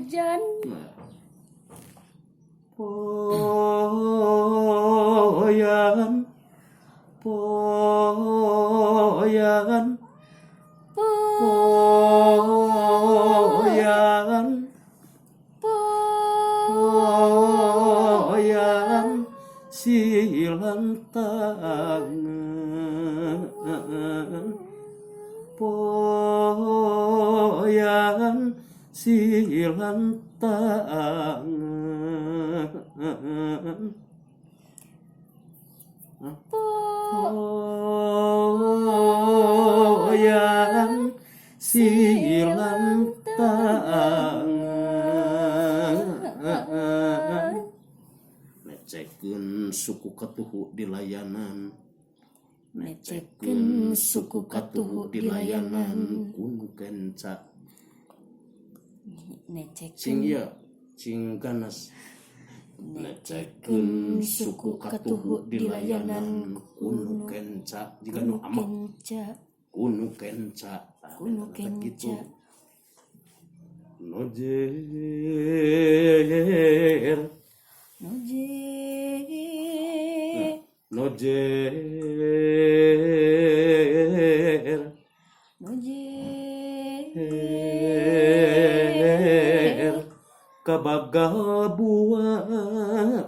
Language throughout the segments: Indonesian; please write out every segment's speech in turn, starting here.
hujan. Poyan, poyan, poyan, poyan, silang tangan, poyan, silang tangan. Poyan silang tangan. Necekeun suku katuhu di layanan. Necekeun suku katuhu di layanan. Kunu kenca. Necekeun Cing ieu cing ganas. Necekeun suku katuhu di layanan. Kunu kenca jika nu amak. Kunu kenca. Kunu kenca. Nojer. Nojer. Nojer. Nojer. Kabagal buana.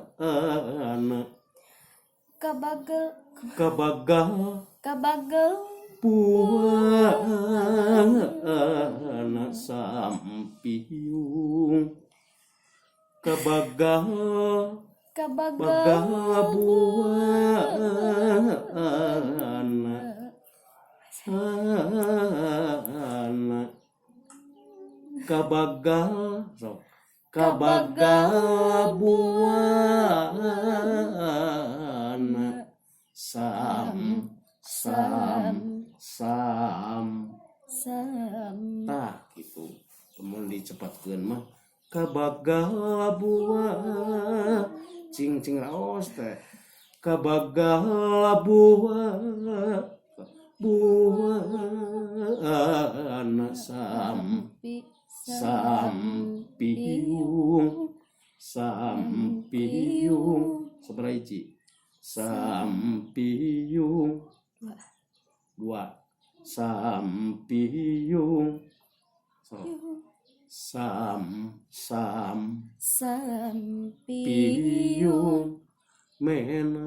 Kabagel buana sampiyung. Kabagal buana. Kabagal buana tah gitu kemudian dicepatkeun mah kabagal buana cing raos teh kabagal buana sampiyung sabaraha hiji sampiyung dua sampiyung sampiyung menak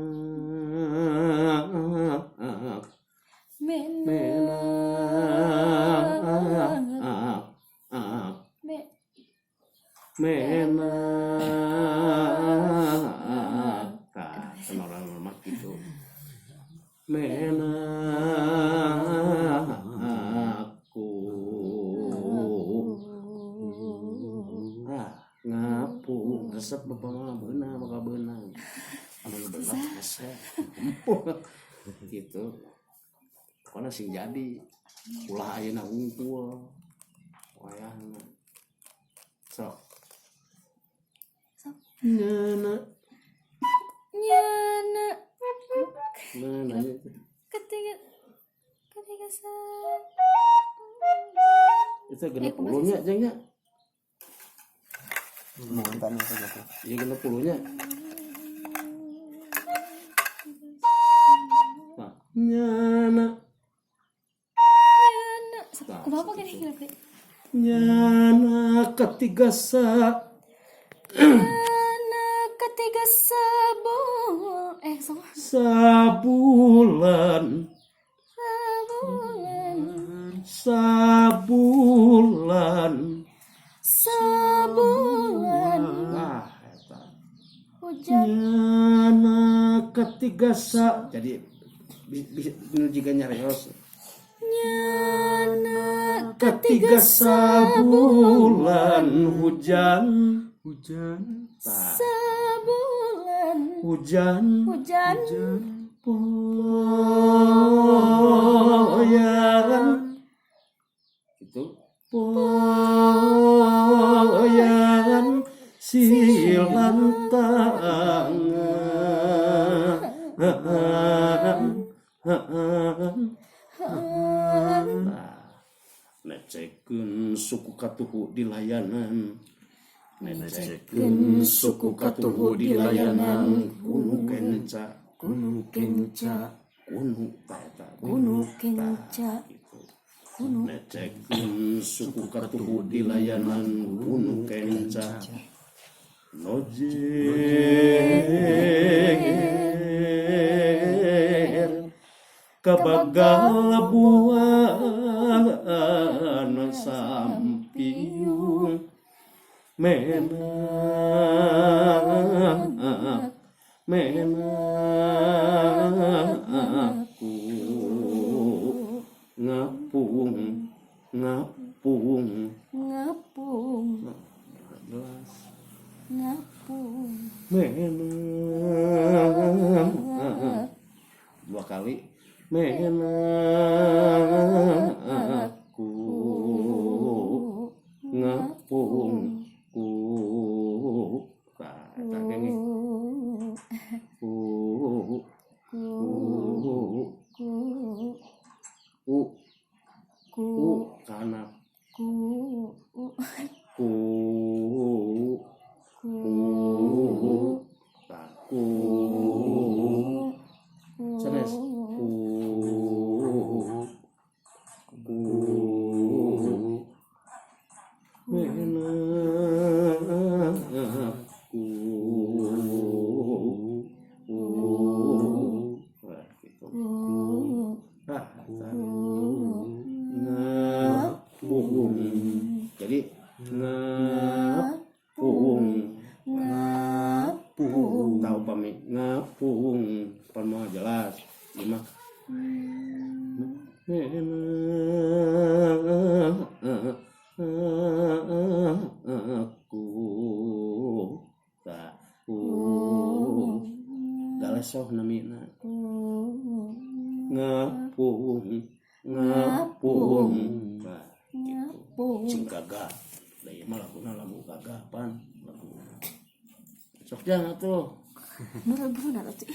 kenoran lemak gitu menakku ngapung resep bapak mah beunang maka beunang amun beunang resep gitu pokona sing jadi ulah ayeuna unggul wayahna sok nyana ketiga itu genep puluhnya aja nya Mantan itu gitu. iya genep puluhnya nah nyana kenapa gini nyana ketiga sabulan nah eta hujan nyana ketiga jadi bisa jika nyarios nyana ketiga sabulan hujan sabulan hujan poyan itu poyan silang tangan necekeun suku katuhu di layanan Ngecekeun suku katuhu di layanan Kunu kenca Kunu kenca Kunu tata Kunu kenca Ngecekeun suku katuhu di layanan Kunu kenca Nojer kabagal buana sampiung aku ngapung Ngapung gelas Ngapung dua kali aku ngapung ku kata gini kanak sanes ngapung jadi ngapung tahu pami ngapung pan mau jelas lima aku tahu galesoh namina ngapung nah gitu cing gagah daya mah lagu gagapan lagu sok jangan tuh Nurul bener tuh